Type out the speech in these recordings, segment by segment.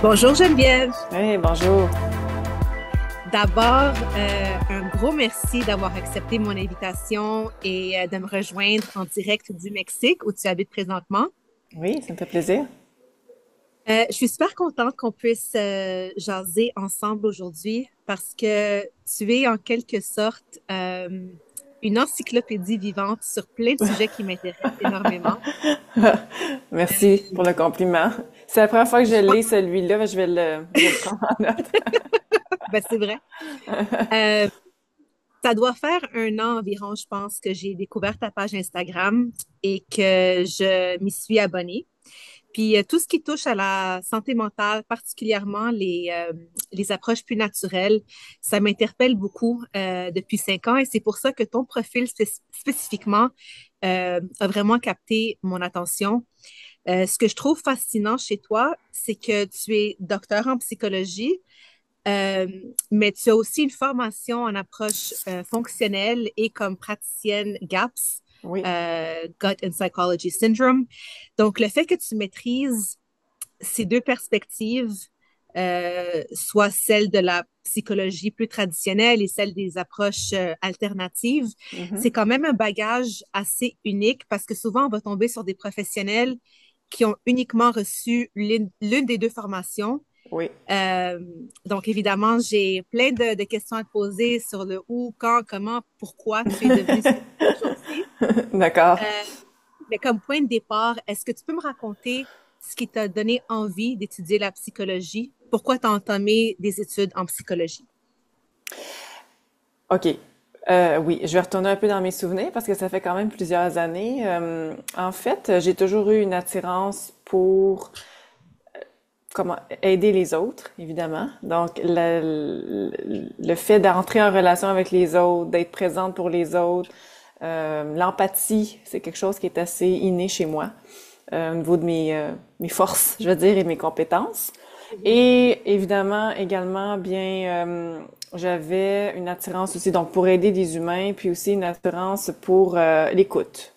Bonjour Geneviève. Oui, bonjour. D'abord, un gros merci d'avoir accepté mon invitation et de me rejoindre en direct du Mexique où tu habites présentement. Oui, ça me fait plaisir. Je suis super contente qu'on puisse jaser ensemble aujourd'hui parce que tu es en quelque sorte une encyclopédie vivante sur plein de sujets qui m'intéressent énormément. Merci pour le compliment. C'est la première fois que je Je pense lis celui-là, mais je vais le prendre en note. ben, c'est vrai. Euh, Ça doit faire un an environ, je pense, que j'ai découvert ta page Instagram et que je m'y suis abonnée. Puis tout ce qui touche à la santé mentale, particulièrement les approches plus naturelles, ça m'interpelle beaucoup depuis 5 ans et c'est pour ça que ton profil spécifiquement a vraiment capté mon attention. Ce que je trouve fascinant chez toi, c'est que tu es docteur en psychologie, euh, mais tu as aussi une formation en approche fonctionnelle et comme praticienne GAPS, Oui. Gut and Psychology Syndrome. Donc, le fait que tu maîtrises ces deux perspectives, soit celle de la psychologie plus traditionnelle et celle des approches alternatives, Mhm. c'est quand même un bagage assez unique parce que souvent, on va tomber sur des professionnels qui ont uniquement reçu l'une des deux formations. Oui. euh, donc, évidemment, j'ai plein de questions à te poser sur le où, quand, comment, pourquoi tu es devenu ce que tu es aujourd'hui. D'accord. Euh, mais comme point de départ, est-ce que tu peux me raconter ce qui t'a donné envie d'étudier la psychologie? Pourquoi tu as entamé des études en psychologie? OK. Oui, je vais retourner un peu dans mes souvenirs parce que ça fait quand même plusieurs années. En fait, j'ai toujours eu une attirance pour comment aider les autres, évidemment. Donc, le fait d'entrer en relation avec les autres, d'être présente pour les autres, l'empathie, c'est quelque chose qui est assez inné chez moi, au niveau de mes forces, je veux dire, et mes compétences. Mhm. Et évidemment, également, bien, j'avais une attirance aussi, donc pour aider des humains, puis aussi une attirance pour l'écoute.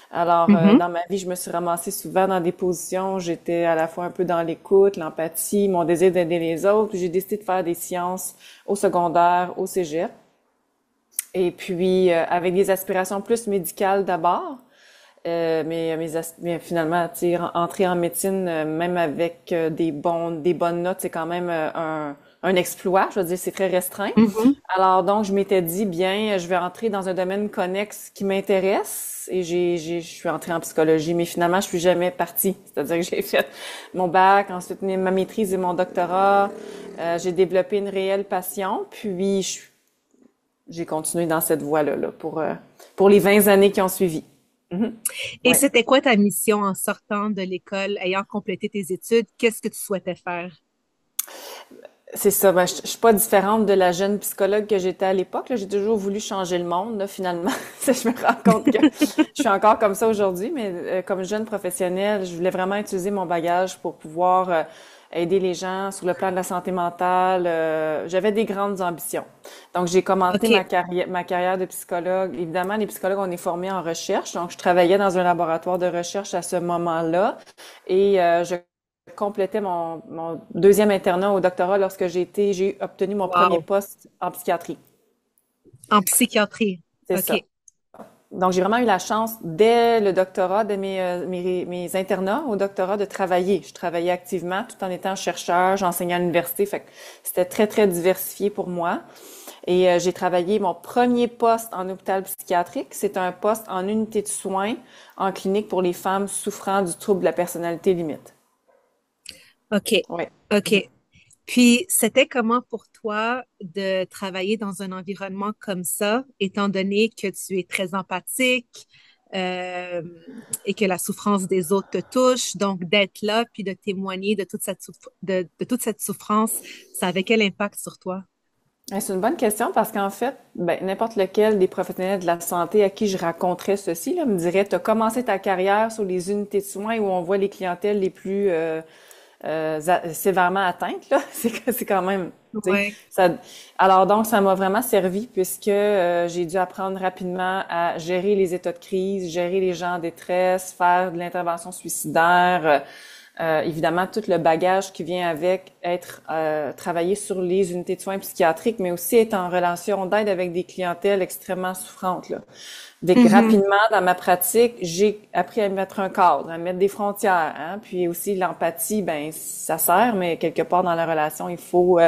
Alors, Mhm. dans ma vie, je me suis ramassée souvent dans des positions où j'étais à la fois un peu dans l'écoute, l'empathie, mon désir d'aider les autres. Puis j'ai décidé de faire des sciences au secondaire, au cégep. Et puis, avec des aspirations plus médicales d'abord. Mais finalement, tu sais, entrer en médecine, même avec des bonnes notes, c'est quand même un exploit. Je veux dire, c'est très restreint. Mhm. Alors donc, je m'étais dit, bien, je vais entrer dans un domaine connexe qui m'intéresse et je suis entrée en psychologie, mais finalement, je suis jamais partie. C'est-à-dire que j'ai fait mon bac, ensuite ma maîtrise et mon doctorat. J'ai développé une réelle passion, puis j'ai continué dans cette voie-là là, pour les 20 années qui ont suivi. Mhm. Et Ouais. c'était quoi ta mission en sortant de l'école, ayant complété tes études? Qu'est-ce que tu souhaitais faire? C'est ça. Ben, je suis pas différente de la jeune psychologue que j'étais à l'époque. Là. J'ai toujours voulu changer le monde, là, finalement. Je me rends compte que je suis encore comme ça aujourd'hui, mais comme jeune professionnelle, je voulais vraiment utiliser mon bagage pour pouvoir aider les gens sur le plan de la santé mentale. J'avais des grandes ambitions. Donc, j'ai commencé OK. ma carrière de psychologue. Évidemment, les psychologues, on est formés en recherche. Donc, je travaillais dans un laboratoire de recherche à ce moment-là et je complétais mon deuxième internat au doctorat lorsque j'ai obtenu mon premier Wow. poste en psychiatrie. En psychiatrie. C'est OK. ça. Donc, j'ai vraiment eu la chance, dès le doctorat, de mes internats au doctorat, de travailler. Je travaillais activement tout en étant chercheur, j'enseignais à l'université, fait que c'était très, très diversifié pour moi. Et j'ai travaillé mon premier poste en hôpital psychiatrique. C'est un poste en unité de soins en clinique pour les femmes souffrant du trouble de la personnalité limite. OK. Ouais. OK. Puis, c'était comment pour toi de travailler dans un environnement comme ça, étant donné que tu es très empathique euh, et que la souffrance des autres te touche, donc d'être là puis de témoigner de toute de toute cette souffrance, ça avait quel impact sur toi? C'est une bonne question parce qu'en fait, ben, n'importe lequel des professionnels de la santé à qui je raconterais ceci là, me dirait, tu as commencé ta carrière sur les unités de soins où on voit les clientèles les plus sévèrement atteintes. Là. C'est quand même... tu sais, Ouais. Ça, alors donc, ça m'a vraiment servi puisque j'ai dû apprendre rapidement à gérer les états de crise, gérer les gens en détresse, faire de l'intervention suicidaire, Évidemment, tout le bagage qui vient avec être travailler sur les unités de soins psychiatriques, mais aussi être en relation d'aide avec des clientèles extrêmement souffrantes, là. Dès que Mhm. rapidement, dans ma pratique, j'ai appris à mettre un cadre, à mettre des frontières, hein. Puis aussi, l'empathie, ben, ça sert, mais quelque part dans la relation, il faut,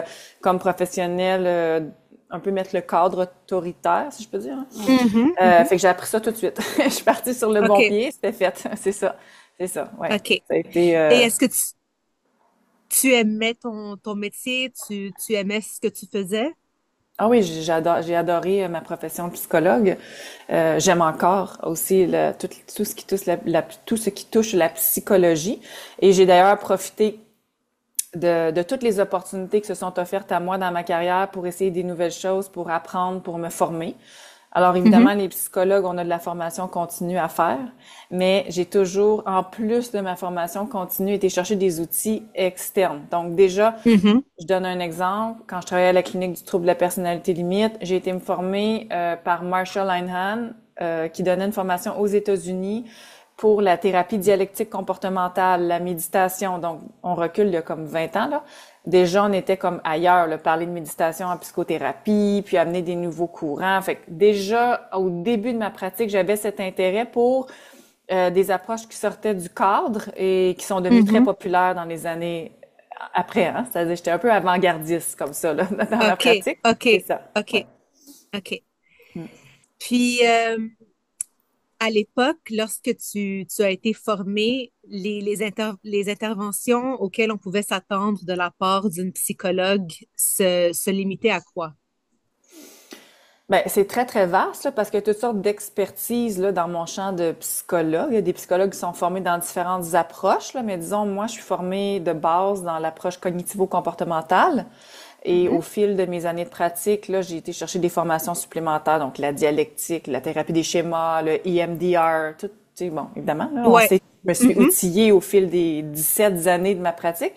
comme professionnel, un peu mettre le cadre autoritaire, si je peux dire, hein. Mhm. Mhm. Fait que j'ai appris ça tout de suite. Je suis partie sur le bon OK, pied, c'était fait. C'est ça. C'est ça, ouais. OK. Ça a été, Et est-ce que tu aimais ton métier? Tu aimais ce que tu faisais? ah oui, j'ai adoré ma profession de psychologue. J'aime encore aussi tout ce qui touche tout ce qui touche la psychologie. Et j'ai d'ailleurs profité de toutes les opportunités qui se sont offertes à moi dans ma carrière pour essayer des nouvelles choses, pour apprendre, pour me former. Alors évidemment, Mhm. les psychologues, on a de la formation continue à faire, mais j'ai toujours, en plus de ma formation continue, été chercher des outils externes. Donc déjà, Mhm. je donne un exemple. Quand je travaillais à la clinique du trouble de la personnalité limite, j'ai été me former par Marshall Linehan, qui donnait une formation aux États-Unis pour la thérapie dialectique comportementale, la méditation. Donc, on recule il y a comme 20 ans, là. Déjà, on était comme ailleurs, là, parler de méditation en psychothérapie, puis amener des nouveaux courants. Fait que déjà, au début de ma pratique, j'avais cet intérêt pour des approches qui sortaient du cadre et qui sont devenues très Mhm. populaires dans les années après, hein. C'est-à-dire, j'étais un peu avant-gardiste comme ça, là, dans ma OK, pratique. C'est OK, ça, ouais. OK, OK. Puis, à l'époque, lorsque tu as été formé, les interventions auxquelles on pouvait s'attendre de la part d'une psychologue se limitaient à quoi? Ben, c'est très, très vaste, là, parce qu'il y a toutes sortes d'expertises, là, dans mon champ de psychologue. Il y a des psychologues qui sont formés dans différentes approches, là, mais disons, moi, je suis formée de base dans l'approche cognitivo-comportementale. Et au Mhm. fil de mes années de pratique, là, j'ai été chercher des formations supplémentaires, donc la dialectique, la thérapie des schémas, le EMDR, tout, tu sais, bon, évidemment, là, Ouais. je me suis Mhm. outillée au fil des 17 années de ma pratique,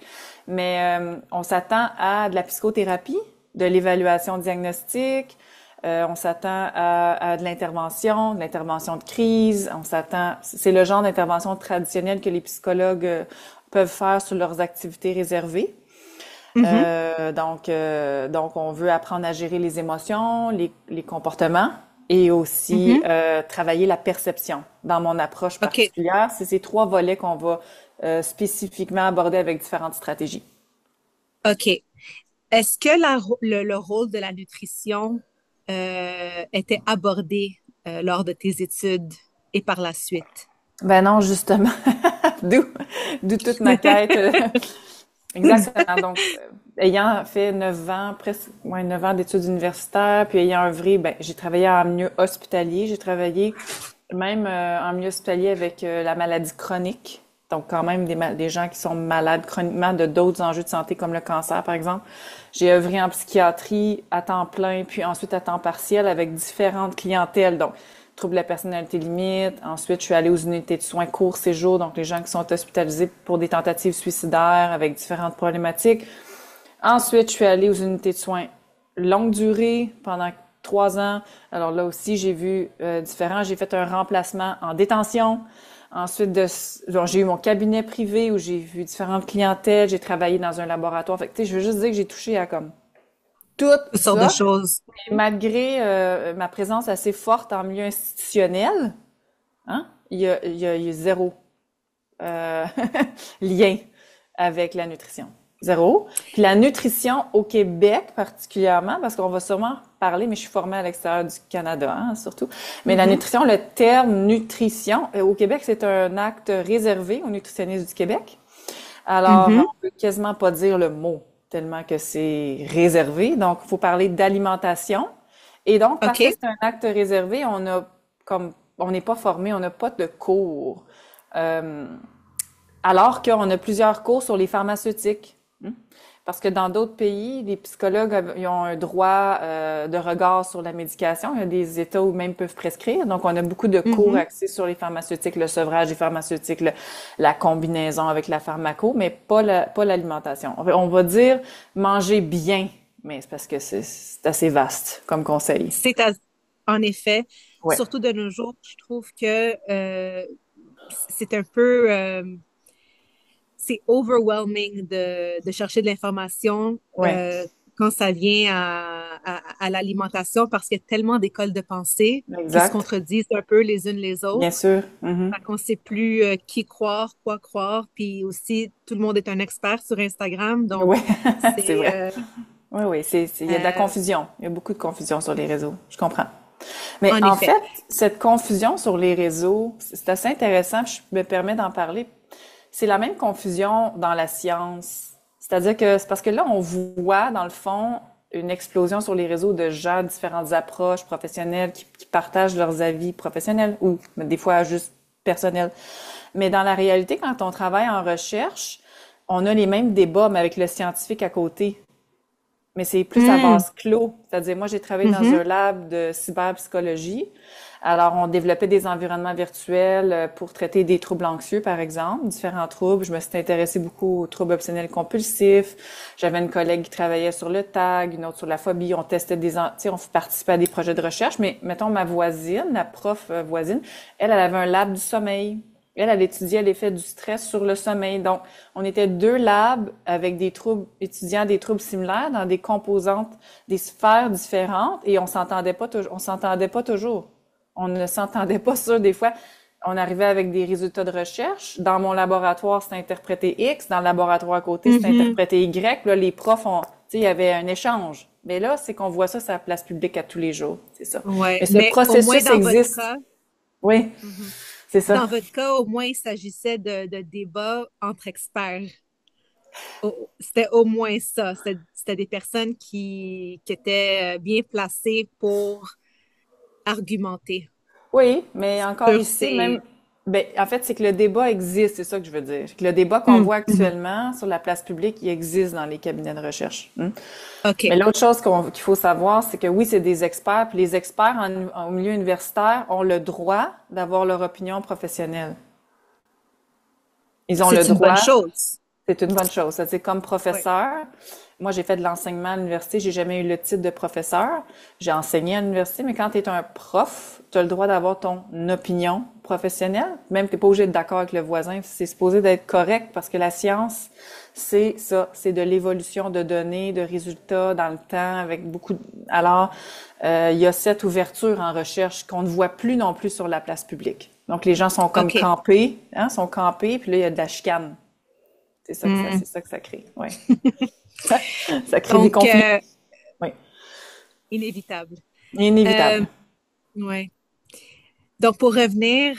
mais on s'attend à de la psychothérapie, de l'évaluation diagnostique, on s'attend à de l'intervention de crise, on s'attend, c'est le genre d'intervention traditionnelle que les psychologues peuvent faire sur leurs activités réservées. Mhm. Donc, on veut apprendre à gérer les émotions, les comportements et aussi Mhm. travailler la perception. Dans mon approche OK, particulière, c'est ces trois volets qu'on va spécifiquement aborder avec différentes stratégies. OK. Est-ce que le rôle de la nutrition était abordé lors de tes études et par la suite? Ben non, justement, d'où, d'où toute ma quête. Exactement. Donc, ayant fait 9 ans, presque, ouais, 9 ans d'études universitaires, puis ayant œuvré, ben, j'ai travaillé en milieu hospitalier. J'ai travaillé même en milieu hospitalier avec la maladie chronique. Donc, quand même, des gens qui sont malades chroniquement de d'autres enjeux de santé comme le cancer, par exemple. J'ai œuvré en psychiatrie à temps plein, puis ensuite à temps partiel avec différentes clientèles. Donc, troubles de la personnalité limite. Ensuite, je suis allée aux unités de soins court séjour, donc les gens qui sont hospitalisés pour des tentatives suicidaires avec différentes problématiques. Ensuite, je suis allée aux unités de soins longue durée pendant 3 ans. Alors là aussi, j'ai vu différents. J'ai fait un remplacement en détention. Ensuite, donc, j'ai eu mon cabinet privé où j'ai vu différentes clientèles. J'ai travaillé dans un laboratoire. Fait que, tu sais, je veux juste dire que j'ai touché à comme tout Toutes sortes de ça. choses. Et malgré ma présence assez forte en milieu institutionnel, hein, il y a zéro euh, lien avec la nutrition. Zéro. Puis la nutrition au Québec particulièrement, parce qu'on va sûrement parler, mais je suis formée à l'extérieur du Canada, hein, surtout. Mais la Mhm. nutrition, le terme nutrition, au Québec, c'est un acte réservé aux nutritionnistes du Québec. Alors, Mhm. on peut quasiment pas dire le mot, tellement que c'est réservé. Donc, il faut parler d'alimentation. Et donc, parce que OK. c'est un acte réservé, on n'est pas formé, on n'a pas de cours. Euh, alors qu'on a plusieurs cours sur les pharmaceutiques. Parce que dans d'autres pays, les psychologues ils ont un droit de regard sur la médication. Il y a des États où même peuvent prescrire. Donc, on a beaucoup de cours Mhm. axés sur les pharmaceutiques, le sevrage des pharmaceutiques, la combinaison avec la pharmaco, mais pas l'alimentation. On va dire manger bien, mais c'est parce que c'est assez vaste comme conseil. C'est à- En effet, Ouais. surtout de nos jours, je trouve que c'est un peu c'est overwhelming de chercher de l'information Ouais, quand ça vient à l'alimentation parce qu'il y a tellement d'écoles de pensée qui se exact. contredisent un peu les unes les Bien autres. sûr. Mhm. Fait qu'on sait plus qui croire, quoi croire. Puis aussi, tout le monde est un expert sur Instagram. Donc, Ouais, c'est c'est... vrai. Oui, oui, il y a de la euh, confusion. Il y a beaucoup de confusion sur les réseaux. Je comprends. Mais en en effet. fait, cette confusion sur les réseaux, c'est assez intéressant. Je me permets d'en parler. C'est la même confusion dans la science. C'est-à-dire que c'est parce que là, on voit, dans le fond, une explosion sur les réseaux de gens, différentes approches professionnelles qui partagent leurs avis professionnels ou des fois juste personnels. Mais dans la réalité, quand on travaille en recherche, on a les mêmes débats, mais avec le scientifique à côté. Mais c'est plus à Hmm. vase clos. C'est-à-dire, moi, j'ai travaillé dans Mhm. un lab de cyberpsychologie. Alors, on développait des environnements virtuels pour traiter des troubles anxieux, par exemple, différents troubles. Je me suis intéressée beaucoup aux troubles obsessionnels compulsifs. J'avais une collègue qui travaillait sur le TAG, une autre sur la phobie. On testait tu sais, on participait à des projets de recherche. Mais mettons, ma voisine, la prof voisine, elle avait un lab du sommeil. Elle étudiait l'effet du stress sur le sommeil. Donc, on était deux labs avec des troubles, étudiant des troubles similaires dans des composantes, des sphères différentes et on s'entendait pas toujours. On ne s'entendait pas sur des fois. On arrivait avec des résultats de recherche. Dans mon laboratoire, c'était interprété X. Dans le laboratoire à côté, c'était Mhm. interprété Y. Là, les profs ont, tu sais, il y avait un échange. Mais là, c'est qu'on voit ça sur la place publique à tous les jours. C'est ça. Ouais. Mais ce Mais au moins processus dans votre existe. cas, Oui, mhm. c'est ça. Dans votre cas, au moins, il s'agissait de débats entre experts. C'était au moins ça. C'était des personnes qui étaient bien placées pour argumenter Oui, mais encore sur ici, même, ces... ben, en fait, c'est que le débat existe, c'est ça que je veux dire. Que le débat qu'on Hmm, voit mhm. actuellement sur la place publique, il existe dans les cabinets de recherche. Hmm. OK. Mais l'autre chose qu'il faut savoir, c'est que oui, c'est des experts, puis les experts au milieu universitaire ont le droit d'avoir leur opinion professionnelle. Ils ont le C'est une bonne droit. chose. C'est une bonne chose. C'est comme Oui. professeur. Moi, j'ai fait de l'enseignement à l'université. J'ai jamais eu le titre de professeur. J'ai enseigné à l'université, mais quand tu es un prof, tu as le droit d'avoir ton opinion professionnelle. Même tu n'es pas obligé d'être d'accord avec le voisin. C'est supposé d'être correct parce que la science, c'est ça. C'est de l'évolution de données, de résultats dans le temps avec beaucoup Alors, il y a cette ouverture en recherche qu'on ne voit plus non plus sur la place publique. Donc, les gens sont comme OK. campés, hein, sont campés, puis là, il y a de la chicane. Hmm. C'est ça que ça crée. Oui. Ça crée des Donc, conflits. Oui. inévitable. Euh, Inévitable. ouais. Donc, pour revenir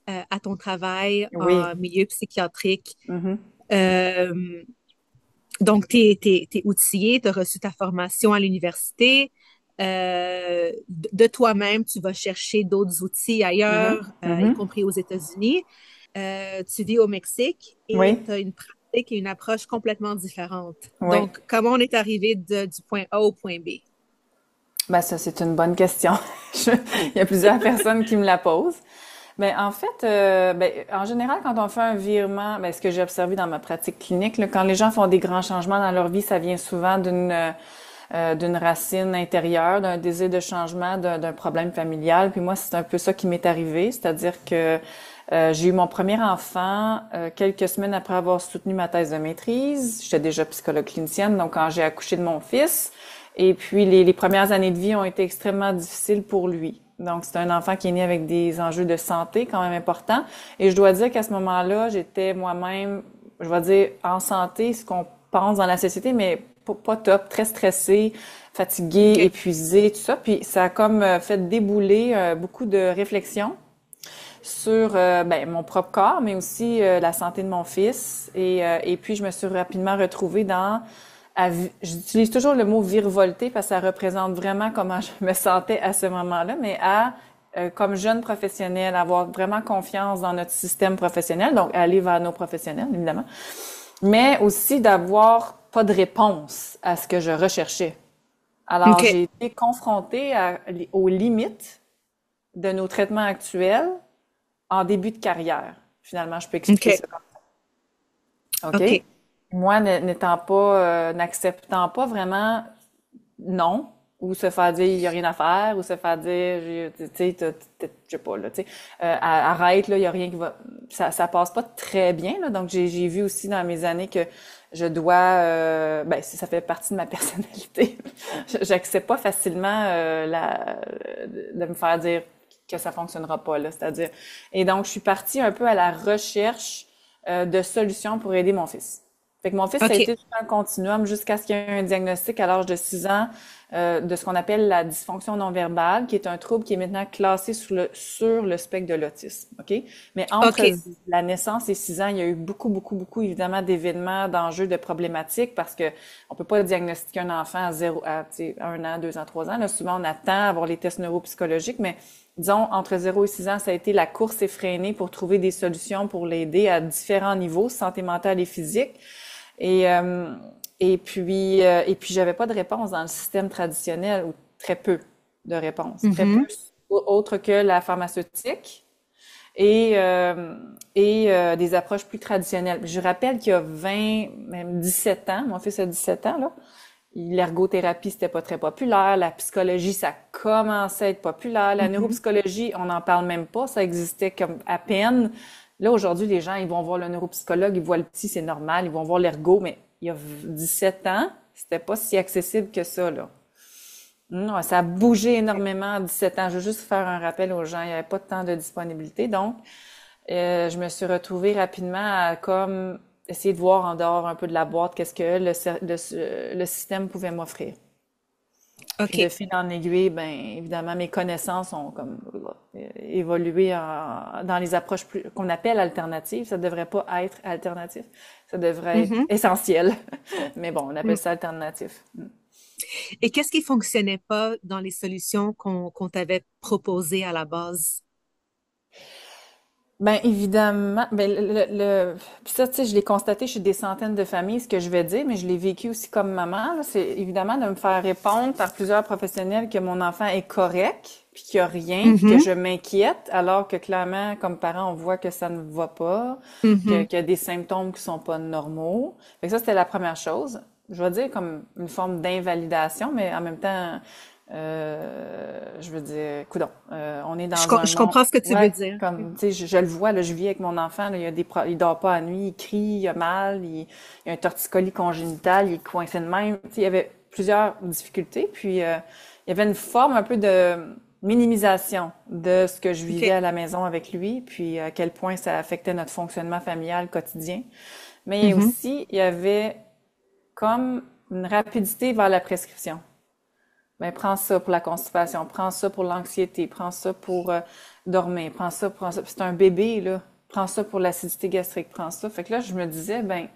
à ton travail Oui. en milieu psychiatrique, Mhm. euh, donc, t'es outillé, tu as reçu ta formation à l'université. De toi-même, tu vas chercher d'autres outils Mhm. ailleurs, y Mhm. compris aux États-Unis. Tu vis au Mexique et Oui. tu as une pratique et une approche complètement différente. Oui. Donc, comment on est arrivé du point A au point B? Ben ça, c'est une bonne question. Il y a plusieurs personnes qui me la posent. Ben, en fait, ben, en général, quand on fait un virement, ben, ce que j'ai observé dans ma pratique clinique, là, quand les gens font des grands changements dans leur vie, ça vient souvent d'une racine intérieure, d'un désir de changement, d'un problème familial. Puis moi, c'est un peu ça qui m'est arrivé, c'est-à-dire que j'ai eu mon premier enfant quelques semaines après avoir soutenu ma thèse de maîtrise. J'étais déjà psychologue clinicienne, donc quand j'ai accouché de mon fils, et puis les premières années de vie ont été extrêmement difficiles pour lui. Donc, c'est un enfant qui est né avec des enjeux de santé quand même importants. Et je dois dire qu'à ce moment-là, j'étais moi-même, je vais dire, en santé, ce qu'on pense dans la société, mais pas top, très stressée, fatiguée, OK. épuisée, tout ça. Puis ça a comme fait débouler beaucoup de réflexions sur ben, mon propre corps, mais aussi la santé de mon fils. Et puis, je me suis rapidement retrouvée j'utilise toujours le mot virevolter parce que ça représente vraiment comment je me sentais à ce moment-là, mais comme jeune professionnelle, avoir vraiment confiance dans notre système professionnel, donc aller vers nos professionnels, évidemment, mais aussi d'avoir pas de réponse à ce que je recherchais. Alors, OK. j'ai été confrontée aux limites de nos traitements actuels en début de carrière. Finalement, je peux expliquer OK. ça. OK? OK. Moi, n'étant pas, n'acceptant pas vraiment non. ou se faire dire il y a rien à faire, ou se faire dire tu sais, je sais pas là, tu sais, arrête là, il y a rien qui va, ça passe pas très bien là. Donc j'ai vu aussi dans mes années que je dois, ben ça fait partie de ma personnalité. J'accepte pas facilement de me faire dire que ça fonctionnera pas là, c'est-à-dire. Et donc je suis partie un peu à la recherche de solutions pour aider mon fils. Fait que mon fils, ça a OK. été tout un continuum jusqu'à ce qu'il y ait un diagnostic à l'âge de 6 ans de ce qu'on appelle la dysfonction non verbale, qui est un trouble qui est maintenant classé sur le spectre de l'autisme. OK? Mais entre OK. la naissance et 6 ans, il y a eu beaucoup, évidemment, d'événements, d'enjeux, de problématiques parce que on peut pas diagnostiquer un enfant à tu sais, 1 an, 2 ans, 3 ans. Là, souvent, on attend à avoir les tests neuropsychologiques, mais disons, entre 0 et 6 ans, ça a été la course effrénée pour trouver des solutions pour l'aider à différents niveaux, santé mentale et physique. Et, euh, et puis j'avais pas de réponse dans le système traditionnel, ou très peu de réponses, très peu Mhm. autre que la pharmaceutique et des approches plus traditionnelles. Je rappelle qu'il y a 20, même 17 ans, mon fils a 17 ans, là, l'ergothérapie, c'était pas très populaire, la psychologie, ça commençait à être populaire, la Mhm. neuropsychologie, on n'en parle même pas, ça existait comme à peine. Là, aujourd'hui, les gens, ils vont voir le neuropsychologue, ils voient le petit, c'est normal, ils vont voir l'ergo, mais il y a 17 ans, c'était pas si accessible que ça, là. Non, ça a bougé énormément à 17 ans. Je veux juste faire un rappel aux gens, il n'y avait pas de temps de disponibilité, donc je me suis retrouvée rapidement à comme essayer de voir en dehors un peu de la boîte qu'est-ce que le système pouvait m'offrir. Puis de OK. fil en aiguille, ben évidemment, mes connaissances ont comme évolué dans les approches qu'on appelle alternatives. Ça devrait pas être alternatif, ça devrait être Mhm. essentiel. Mais bon, on appelle Mm. ça alternatif. Et qu'est-ce qui fonctionnait pas dans les solutions qu'on t'avait proposées à la base? Ben évidemment, ben puis ça, tu sais, je l'ai constaté chez des centaines de familles, ce que je vais dire, mais je l'ai vécu aussi comme maman, là. C'est évidemment de me faire répondre par plusieurs professionnels que mon enfant est correct, puis qu'il n'y a rien, puis que Mhm. je m'inquiète, alors que clairement, comme parent, on voit que ça ne va pas, Mhm. qu'il y a des symptômes qui sont pas normaux. Fait que ça, c'était la première chose. Je vais dire comme une forme d'invalidation, mais en même temps, je veux dire, coudonc, on est dans un Je monde, comprends ce que tu veux ouais, dire. comme, tu sais, je le vois, là, je vis avec mon enfant, là, il dort pas la nuit, il crie, il a mal, il a un torticolis congénital, il est coincé de même. Tu sais, il y avait plusieurs difficultés, puis il y avait une forme un peu de minimisation de ce que je vivais OK. à la maison avec lui, puis à quel point ça affectait notre fonctionnement familial quotidien. Mais Mhm. aussi, il y avait comme une rapidité vers la prescription. Ben, prends ça pour la constipation, prends ça pour l'anxiété, prends ça pour dormir, prends ça. C'est un bébé, là. Prends ça pour l'acidité gastrique, prends ça. Fait que là, je me disais, ben,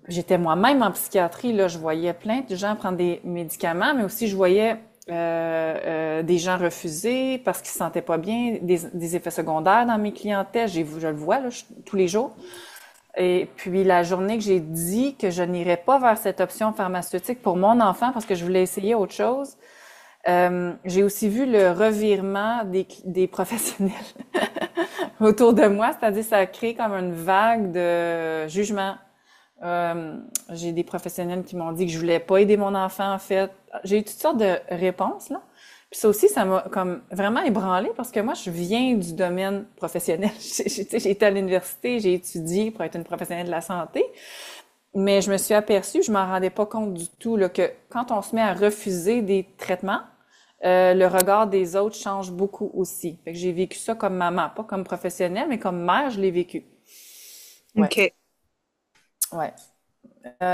j'étais moi-même en psychiatrie, là, je voyais plein de gens prendre des médicaments, mais aussi je voyais des gens refuser parce qu'ils se sentaient pas bien, des effets secondaires dans mes clientèles. Je le vois là, tous les jours. Et puis la journée que j'ai dit que je n'irais pas vers cette option pharmaceutique pour mon enfant parce que je voulais essayer autre chose, j'ai aussi vu le revirement des professionnels autour de moi, c'est-à-dire ça a créé comme une vague de jugement. J'ai des professionnels qui m'ont dit que je voulais pas aider mon enfant en fait. J'ai eu toutes sortes de réponses là. Puis ça aussi, ça m'a comme vraiment ébranlé parce que moi, je viens du domaine professionnel. J'ai été à l'université, j'ai étudié pour être une professionnelle de la santé, mais je me suis aperçue, je m'en rendais pas compte du tout, là, que quand on se met à refuser des traitements, le regard des autres change beaucoup aussi. Fait que j'ai vécu ça comme maman, pas comme professionnelle, mais comme mère, je l'ai vécu. Ouais, OK. ouais.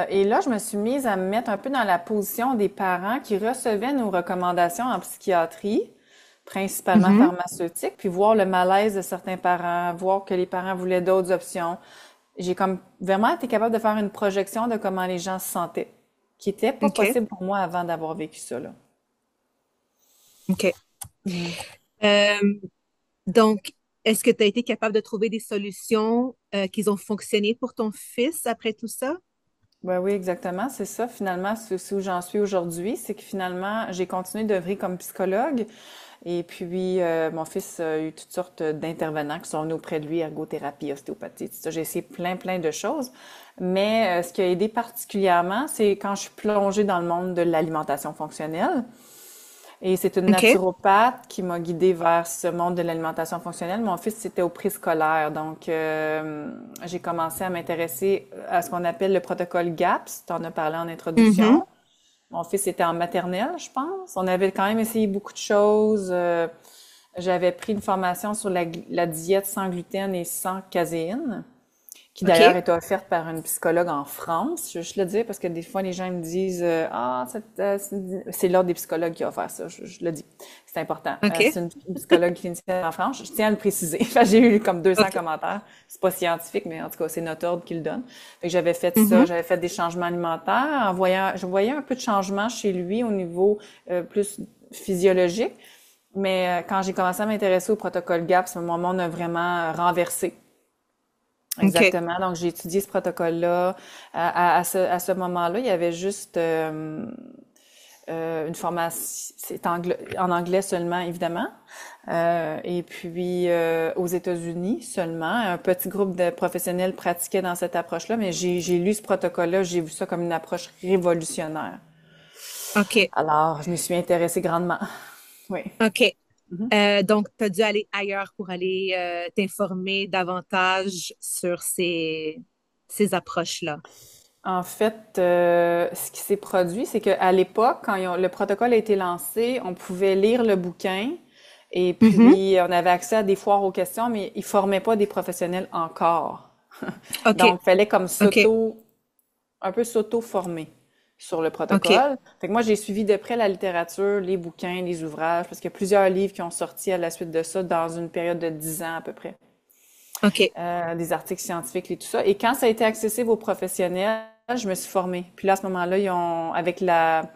Et là, je me suis mise à me mettre un peu dans la position des parents qui recevaient nos recommandations en psychiatrie, principalement Mhm. pharmaceutiques, puis voir le malaise de certains parents, voir que les parents voulaient d'autres options. J'ai comme vraiment été capable de faire une projection de comment les gens se sentaient, qui était pas OK. possible pour moi avant d'avoir vécu ça, là. OK. Mhm. Euh, donc, est-ce que tu as été capable de trouver des solutions qui ont fonctionné pour ton fils après tout ça? Ben oui, exactement. C'est ça, finalement, c'est où j'en suis aujourd'hui. C'est que finalement, j'ai continué d'œuvrer comme psychologue. Et puis, mon fils a eu toutes sortes d'intervenants qui sont venus auprès de lui, ergothérapie, ostéopathie, tout ça. J'ai essayé plein de choses. Mais ce qui a aidé particulièrement, c'est quand je suis plongée dans le monde de l'alimentation fonctionnelle. Et c'est une OK. naturopathe qui m'a guidée vers ce monde de l'alimentation fonctionnelle. Mon fils, c'était au préscolaire, donc j'ai commencé à m'intéresser à ce qu'on appelle le protocole GAPS. Tu en as parlé en Mhm. introduction. Mon fils était en maternelle, je pense. On avait quand même essayé beaucoup de choses. J'avais pris une formation sur la diète sans gluten et sans caséine, qui d'ailleurs OK. était offerte par une psychologue en France. Je veux juste le dire parce que des fois, les gens me disent Ah, c'est l'ordre des psychologues qui a offert ça. Je le dis. C'est important. OK. C'est une psychologue clinicienne en France. Je tiens à le préciser. Enfin, j'ai eu comme 200 OK. commentaires. C'est pas scientifique, mais en tout cas, c'est notre ordre qui le donne. Fait que j'avais fait ça. Mhm. J'avais fait des changements alimentaires. Je voyais un peu de changement chez lui au niveau plus physiologique. Mais quand j'ai commencé à m'intéresser au protocole GAPS, mon monde a vraiment renversé. OK. Exactement. Donc, j'ai étudié ce protocole-là. À ce moment-là, il y avait juste une formation, en anglais seulement, évidemment. Et puis, aux États-Unis seulement, un petit groupe de professionnels pratiquaient dans cette approche-là, mais j'ai lu ce protocole-là, j'ai vu ça comme une approche révolutionnaire. OK. Alors, je me suis intéressée grandement. Oui. OK. Mhm. Donc, tu as dû aller ailleurs pour aller t'informer davantage sur ces approches-là. En fait, ce qui s'est produit, c'est qu'à l'époque, quand le protocole a été lancé, on pouvait lire le bouquin et Mhm. puis on avait accès à des foires aux questions, mais ils formaient pas des professionnels encore. OK. Donc, il fallait comme OK. un peu s'auto-former sur le OK. protocole. Fait que moi, j'ai suivi de près la littérature, les bouquins, les ouvrages, parce qu'il y a plusieurs livres qui ont sorti à la suite de ça dans une période de 10 ans à peu près. OK. Des articles scientifiques et tout ça. Et quand ça a été accessible aux professionnels, je me suis formée. Puis là, à ce moment-là, ils ont, avec l'ère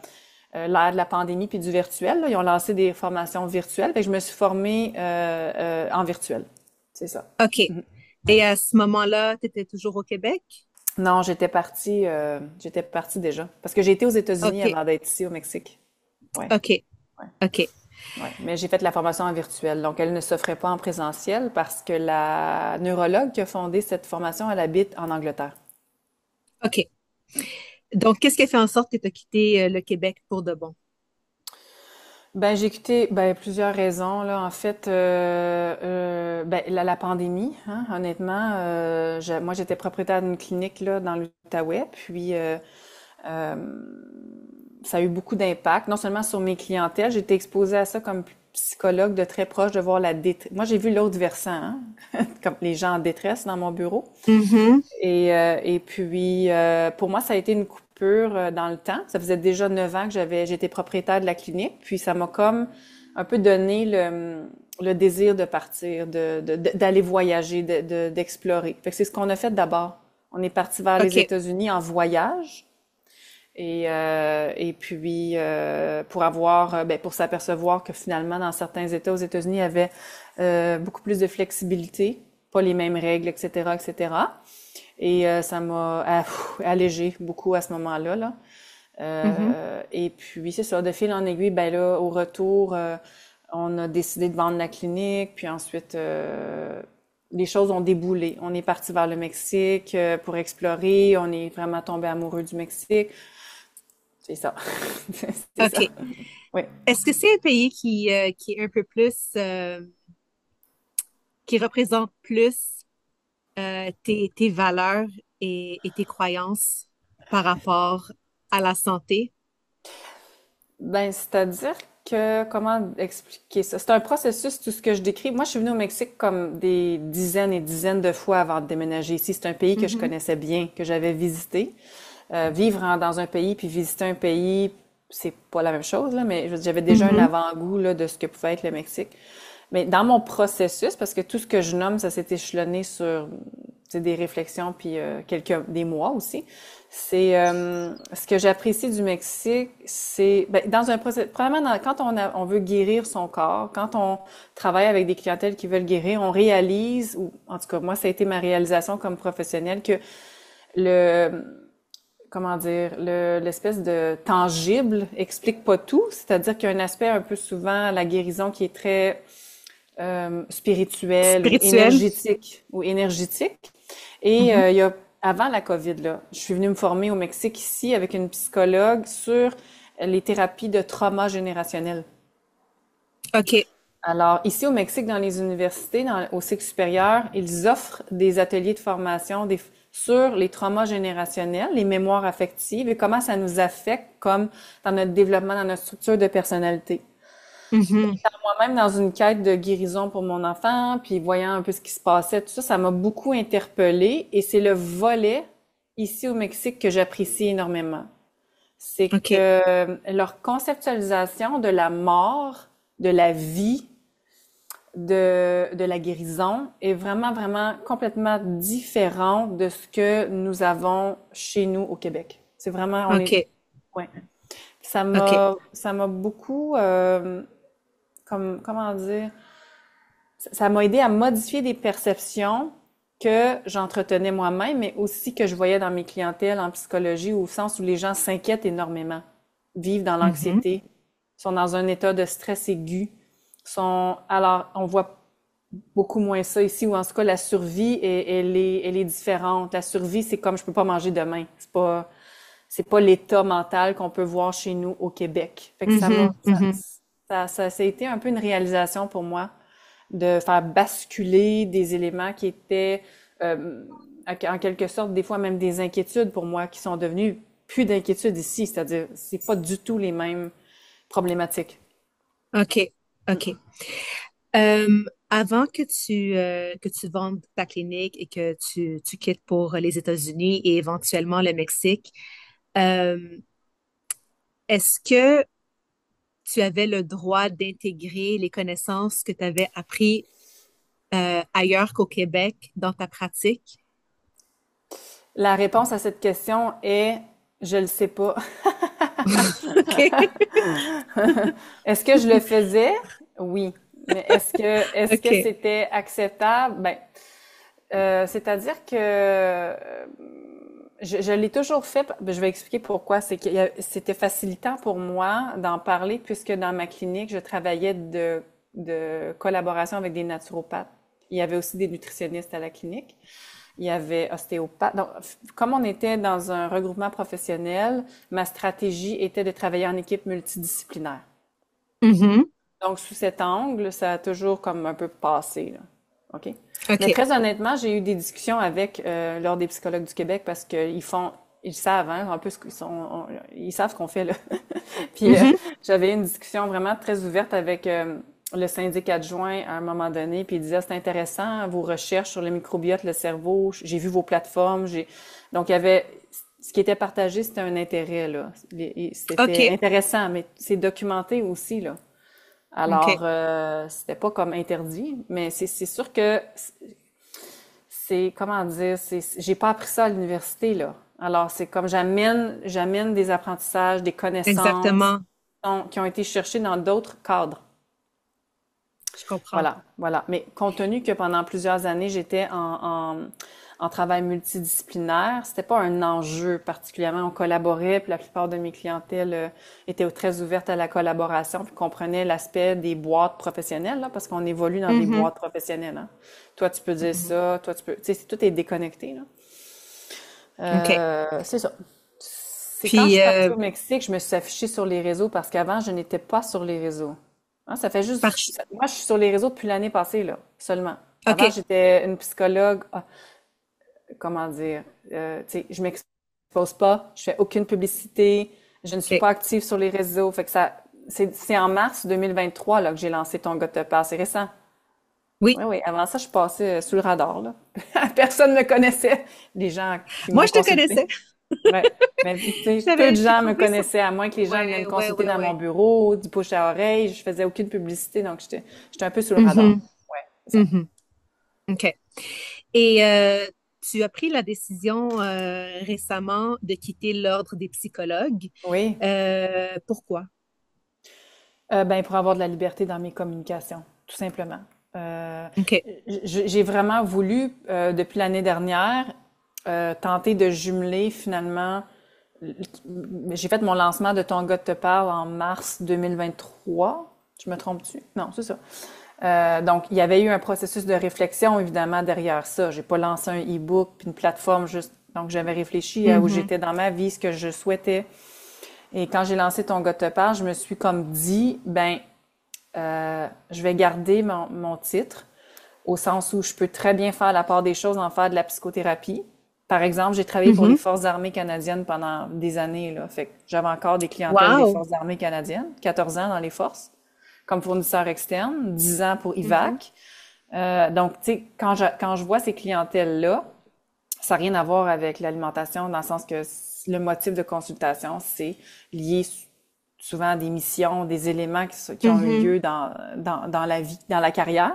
de la pandémie puis du virtuel, là, ils ont lancé des formations virtuelles. Fait que je me suis formée en virtuel. C'est ça. OK. Mhm. Et à ce moment-là, tu étais toujours au Québec? Non, j'étais partie déjà. Parce que j'ai été aux États-Unis OK. avant d'être ici au Mexique. Ouais, OK. ouais, OK. ouais. Mais j'ai fait la formation en virtuel. Donc, elle ne s'offrait pas en présentiel parce que la neurologue qui a fondé cette formation, elle habite en Angleterre. OK. Donc, qu'est-ce qui a fait en sorte que tu as quitté le Québec pour de bon? Ben, j'ai quitté plusieurs raisons là. En fait, la pandémie, hein, honnêtement, moi j'étais propriétaire d'une clinique là dans l'Outaouais, puis euh, ça a eu beaucoup d'impact, non seulement sur mes clientèles, j'étais exposée à ça comme psychologue de très proche de voir la détresse. Moi j'ai vu l'autre versant, hein, comme les gens en détresse dans mon bureau. Mhm. Et puis, pour moi, ça a été une coupure dans le temps. Ça faisait déjà 9 ans que j'étais propriétaire de la clinique. Puis, ça m'a comme un peu donné le désir de partir, d'aller voyager, d'explorer. Fait que c'est ce qu'on a fait d'abord. On est parti vers les OK. États-Unis en voyage. Et puis, pour s'apercevoir que finalement, dans certains États aux États-Unis, il y avait beaucoup plus de flexibilité, pas les mêmes règles, etc., etc. Et ça m'a allégé beaucoup à ce moment-là, là. Mhm. Et puis, c'est ça, de fil en aiguille, ben là, au retour, on a décidé de vendre la clinique, puis ensuite, les choses ont déboulé. On est parti vers le Mexique pour explorer, on est vraiment tombé amoureux du Mexique. C'est ça. C'est ça. OK. Oui. Est-ce que c'est un pays qui est un peu plus, qui représente plus tes valeurs et tes croyances par rapport à la santé? Ben, c'est-à-dire que, comment expliquer ça? C'est un processus, tout ce que je décris. Moi, je suis venue au Mexique comme des dizaines et dizaines de fois avant de déménager ici. C'est un pays que je Mhm. connaissais bien, que j'avais visité. Vivre dans un pays puis visiter un pays, c'est pas la même chose, là, mais j'avais déjà un Mhm. avant-goût là, de ce que pouvait être le Mexique. Mais dans mon processus, parce que tout ce que je nomme, ça s'est échelonné sur des réflexions puis des mois aussi. C'est ce que j'apprécie du Mexique, c'est dans un processus. Premièrement, quand on veut guérir son corps, quand on travaille avec des clientèles qui veulent guérir, on réalise, ou en tout cas moi, ça a été ma réalisation comme professionnelle, que le comment dire, l'espèce de tangible explique pas tout. C'est-à-dire qu'il y a un aspect un peu souvent, la guérison qui est très spirituel Spirituel? ou énergétique. Et Mhm. il y a avant la COVID là, je suis venue me former au Mexique ici avec une psychologue sur les thérapies de trauma générationnel. OK. Alors, ici au Mexique, dans les universités, au cycle supérieur, ils offrent des ateliers de formation sur les traumas générationnels, les mémoires affectives et comment ça nous affecte comme dans notre développement, dans notre structure de personnalité. Mhm. Moi-même, dans une quête de guérison pour mon enfant, puis voyant un peu ce qui se passait, tout ça, ça m'a beaucoup interpellée et c'est le volet ici au Mexique que j'apprécie énormément. C'est OK. que leur conceptualisation de la mort, de la vie, de la guérison est vraiment, vraiment complètement différent de ce que nous avons chez nous au Québec. C'est vraiment, OK. ouais. OK. Ça m'a beaucoup, comment dire, ça m'a aidé à modifier des perceptions que j'entretenais moi-même, mais aussi que je voyais dans mes clientèles en psychologie, au sens où les gens s'inquiètent énormément, vivent dans Mhm. l'anxiété, sont dans un état de stress aigu, alors, on voit beaucoup moins ça ici, ou en tout cas, la survie, elle est différente. La survie, c'est comme je peux pas manger demain. C'est pas l'état mental qu'on peut voir chez nous au Québec. Fait que Mhm. Mhm. ça a été un peu une réalisation pour moi de faire basculer des éléments qui étaient, euh, en quelque sorte, des fois même des inquiétudes pour moi qui sont devenues plus d'inquiétudes ici. C'est-à-dire, c'est pas du tout les mêmes problématiques. OK. OK. Avant que tu vendes ta clinique et que tu quittes pour les États-Unis et éventuellement le Mexique, euh, est-ce que tu avais le droit d'intégrer les connaissances que tu avais appris ailleurs qu'au Québec dans ta pratique? La réponse à cette question est, je le sais pas. OK. Est-ce que je le faisais? Oui. Mais est-ce que OK. c'était acceptable? Ben, c'est-à-dire que je l'ai toujours fait. Ben, je vais expliquer pourquoi. C'était facilitant pour moi d'en parler puisque dans ma clinique, je travaillais de collaboration avec des naturopathes. Il y avait aussi des nutritionnistes à la clinique. Il y avait ostéopathe. Donc, comme on était dans un regroupement professionnel, ma stratégie était de travailler en équipe multidisciplinaire. Mhm. Donc, sous cet angle, ça a toujours comme un peu passé, là. OK? Mais OK. très honnêtement, j'ai eu des discussions avec l'Ordre des psychologues du Québec parce qu'ils ils savent, hein, un peu ce qu'ils sont, ils savent ce qu'on fait, là. Puis, Mhm. j'avais eu une discussion vraiment très ouverte avec le syndic adjoint à un moment donné, puis il disait, c'est intéressant, vos recherches sur le microbiote, le cerveau, j'ai vu vos plateformes, donc il y avait, ce qui était partagé, c'était un intérêt, là. C'était OK. intéressant, mais c'est documenté aussi, là. Alors, OK. c'était pas comme interdit, mais c'est sûr que comment dire, j'ai pas appris ça à l'université, là. Alors, c'est comme j'amène des apprentissages, des connaissances Exactement. qui ont été cherchées dans d'autres cadres. Je comprends. Voilà. Mais compte tenu que pendant plusieurs années, j'étais en travail multidisciplinaire, c'était pas un enjeu particulièrement. On collaborait, puis la plupart de mes clientèles étaient très ouvertes à la collaboration, puis comprenaient l'aspect des boîtes professionnelles, là, parce qu'on évolue dans des Mhm. boîtes professionnelles, hein. Toi, tu peux dire Mhm. ça, toi, tu peux... Tu sais, tout est déconnecté, là. OK. C'est ça. C'est quand je Puis, suis partie au Mexique, je me suis affichée sur les réseaux parce qu'avant, je n'étais pas sur les réseaux. Hein, ça fait par... moi, je suis sur les réseaux depuis l'année passée, là, seulement. Avant, OK. j'étais une psychologue, comment dire, tu sais, je m'expose pas, je fais aucune publicité, je ne suis OK. pas active sur les réseaux. Fait que c'est en mars 2023, là, que j'ai lancé Ton gars te parle. C'est récent. Oui. Oui, oui. Avant ça, je passais sous le radar, là. Personne ne me connaissait. Les gens qui Moi, m'ont je te consulté. connaissais. Ouais. Mais tu sais, peu de J'ai gens me trouvé ça. connaissaient, à moins que les gens viennent Ouais, ouais, consulter ouais, dans mon ouais. bureau, du bouche à oreille. Je faisais aucune publicité, donc j'étais un peu sous le radar. Mhm. Ouais, c'est ça. Mhm. OK. Et tu as pris la décision récemment de quitter l'Ordre des psychologues. Oui. Pourquoi? Ben, pour avoir de la liberté dans mes communications, tout simplement. Euh, OK. j'ai vraiment voulu, depuis l'année dernière, tenter de jumeler finalement. J'ai fait mon lancement de Ton gars te parle en mars 2023. Je me trompe-tu? Non, c'est ça. Donc, il y avait eu un processus de réflexion, évidemment, derrière ça. J'ai pas lancé un e-book puis une plateforme juste. Donc, j'avais réfléchi à où Mhm. j'étais dans ma vie, ce que je souhaitais. Et quand j'ai lancé Ton gars te parle, je me suis comme dit, ben, je vais garder mon titre au sens où je peux très bien faire la part des choses en faire de la psychothérapie. Par exemple, j'ai travaillé pour les Mhm. Forces armées canadiennes pendant des années, là. Fait que j'avais encore des clientèles des Wow. Forces armées canadiennes, 14 ans dans les forces, comme fournisseur externe, 10 ans pour Mhm. IVAC. Donc, tu sais, quand je vois ces clientèles-là, ça n'a rien à voir avec l'alimentation dans le sens que le motif de consultation, c'est lié souvent à des missions, des éléments qui ont eu Mhm. lieu dans la vie, dans la carrière.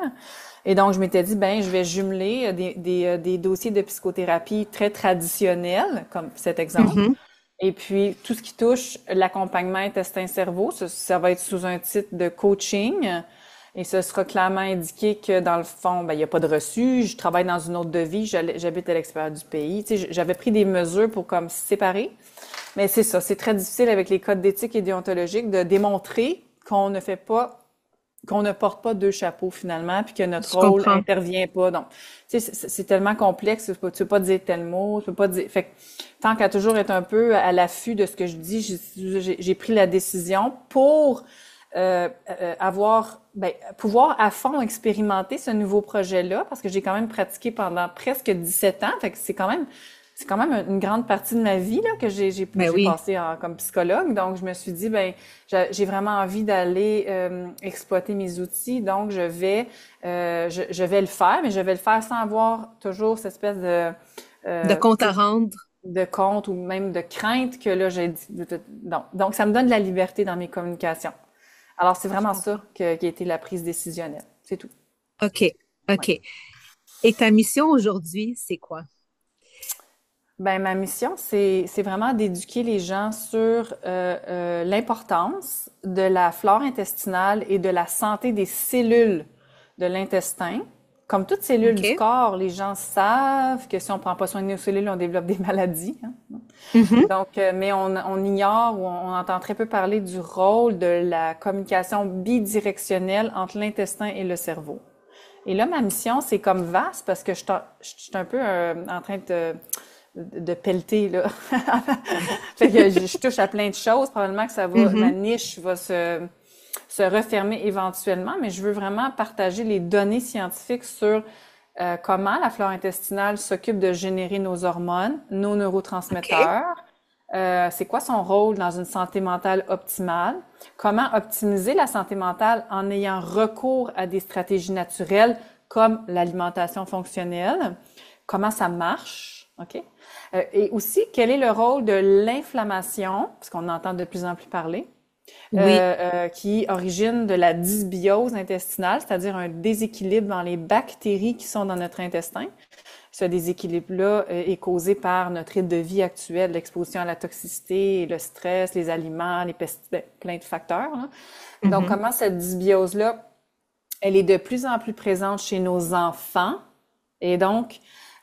Et donc, je m'étais dit, ben, je vais jumeler des dossiers de psychothérapie très traditionnels, comme cet exemple. Mhm. Et puis, tout ce qui touche l'accompagnement intestin-cerveau, ça va être sous un titre de coaching. Et ce sera clairement indiqué que, dans le fond, ben, il n'y a pas de reçu. Je travaille dans une autre vie. J'habite à l'extérieur du pays. Tu sais, j'avais pris des mesures pour comme séparer. Mais c'est ça. C'est très difficile avec les codes d'éthique et déontologique de démontrer qu'on ne porte pas deux chapeaux finalement, puis que notre Je rôle comprends. intervient pas. Donc, tu sais, c'est tellement complexe, tu peux pas dire tel mot, tu peux pas dire. Fait que, tant qu'à toujours être un peu à l'affût de ce que je dis, j'ai pris la décision pour pouvoir à fond expérimenter ce nouveau projet-là, parce que j'ai quand même pratiqué pendant presque 17 ans. Fait que c'est quand même une grande partie de ma vie là que Ben j'ai oui. passé comme psychologue. Donc je me suis dit ben j'ai vraiment envie d'aller exploiter mes outils. Donc je vais le faire, mais je vais le faire sans avoir toujours cette espèce De compte tu à sais, rendre. de crainte ou même de crainte que là j'ai dit non. Donc ça me donne de la liberté dans mes communications. Alors c'est Je vraiment ça comprends. qui a été la prise décisionnelle. C'est tout. OK. Ouais. OK. Et ta mission aujourd'hui, c'est quoi? Ben, ma mission, c'est vraiment d'éduquer les gens sur l'importance de la flore intestinale et de la santé des cellules de l'intestin. Comme toutes cellule du OK. corps, les gens savent que si on prend pas soin de nos cellules, on développe des maladies, hein. Mhm. Donc, mais on ignore ou on entend très peu parler du rôle de la communication bidirectionnelle entre l'intestin et le cerveau. Et là, ma mission, c'est comme vaste parce que je suis un peu en train de pelleter, là. Fait que je touche à plein de choses. Probablement que ma Mhm. niche va se refermer éventuellement, mais je veux vraiment partager les données scientifiques sur comment la flore intestinale s'occupe de générer nos hormones, nos OK. neurotransmetteurs, c'est quoi son rôle dans une santé mentale optimale, comment optimiser la santé mentale en ayant recours à des stratégies naturelles comme l'alimentation fonctionnelle, comment ça marche, OK? Et aussi, quel est le rôle de l'inflammation, parce qu'on entend de plus en plus parler, Oui. qui origine de la dysbiose intestinale, c'est-à-dire un déséquilibre dans les bactéries qui sont dans notre intestin. Ce déséquilibre-là est causé par notre rythme de vie actuel, l'exposition à la toxicité, le stress, les aliments, les pesticides, plein de facteurs, là. Donc, Mhm. comment cette dysbiose-là, elle est de plus en plus présente chez nos enfants. Et donc,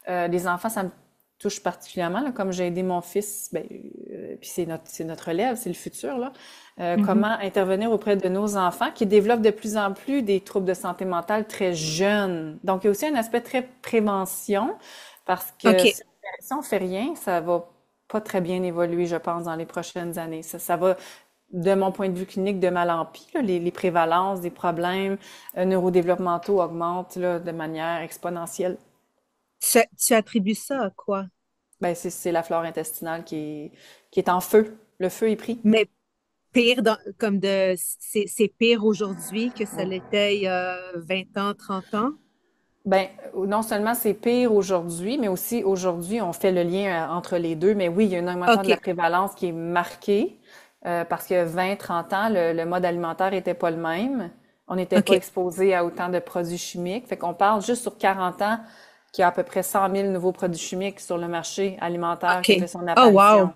les enfants, ça me touche particulièrement, là, comme j'ai aidé mon fils, puis c'est notre relève, c'est le futur, là. Mhm. Comment intervenir auprès de nos enfants qui développent de plus en plus des troubles de santé mentale très jeunes. Donc, il y a aussi un aspect très prévention, parce que OK. si on fait rien, ça va pas très bien évoluer, je pense, dans les prochaines années. Ça va, de mon point de vue clinique, de mal en pis, là. Les prévalences des problèmes neurodéveloppementaux augmentent là, de manière exponentielle. Tu attribues ça à quoi? Ben, c'est la flore intestinale qui est en feu. Le feu est pris. Mais pire c'est pire aujourd'hui que ça l'était il y a 20 ans, 30 ans. Ben, non seulement c'est pire aujourd'hui, mais aussi aujourd'hui, on fait le lien entre les deux. Mais oui, il y a une augmentation de la OK. prévalence qui est marquée parce que 20, 30 ans, le mode alimentaire était pas le même. On n'était pas OK. exposé à autant de produits chimiques. Fait qu'on parle juste sur 40 ans qu'il y a à peu près 100 000 nouveaux produits chimiques sur le marché alimentaire qui a fait OK. son Oh, wow. apparition.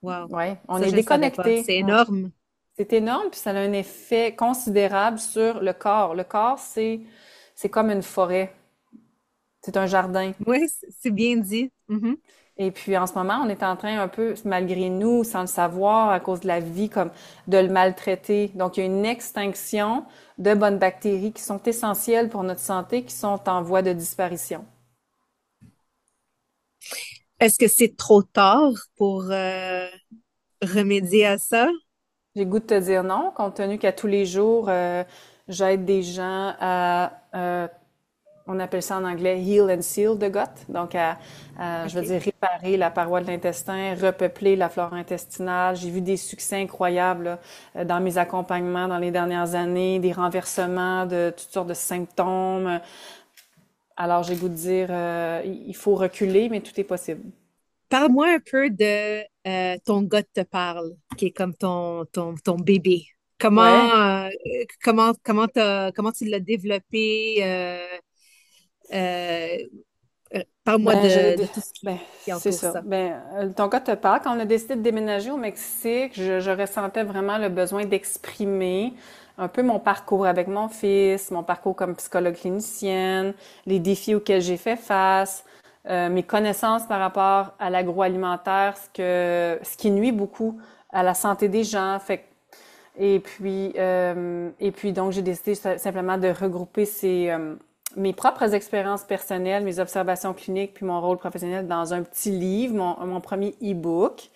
Wow. Ouais, on Ça, est je ne savais pas. déconnecté. C'est énorme. C'est énorme, puis ça a un effet considérable sur le corps. Le corps, c'est comme une forêt, c'est un jardin. Oui, c'est bien dit. Mhm. Et puis en ce moment, on est en train un peu, malgré nous, sans le savoir, à cause de la vie, comme de le maltraiter. Donc il y a une extinction de bonnes bactéries qui sont essentielles pour notre santé, qui sont en voie de disparition. Est-ce que c'est trop tard pour remédier à ça? J'ai le goût de te dire non, compte tenu qu'à tous les jours, j'aide des gens on appelle ça en anglais heal and seal the gut, donc je veux OK. dire, réparer la paroi de l'intestin, repeupler la flore intestinale. J'ai vu des succès incroyables là, dans mes accompagnements dans les dernières années, des renversements de toutes sortes de symptômes. Alors, j'ai le goût de dire, il faut reculer, mais tout est possible. Parle-moi un peu de ton gars te parle, qui est comme ton bébé. Ouais. Comment tu l'as développé? Euh, Parle-moi Ben, de tout ce ben, qui c'est entoure ça. ça. Ben, ton gars te parle. Quand on a décidé de déménager au Mexique, je ressentais vraiment le besoin d'exprimer un peu mon parcours avec mon fils, mon parcours comme psychologue clinicienne, les défis auxquels j'ai fait face, mes connaissances par rapport à l'agroalimentaire, ce qui nuit beaucoup à la santé des gens. Et puis donc j'ai décidé simplement de regrouper mes propres expériences personnelles, mes observations cliniques, puis mon rôle professionnel dans un petit livre, mon premier e-book.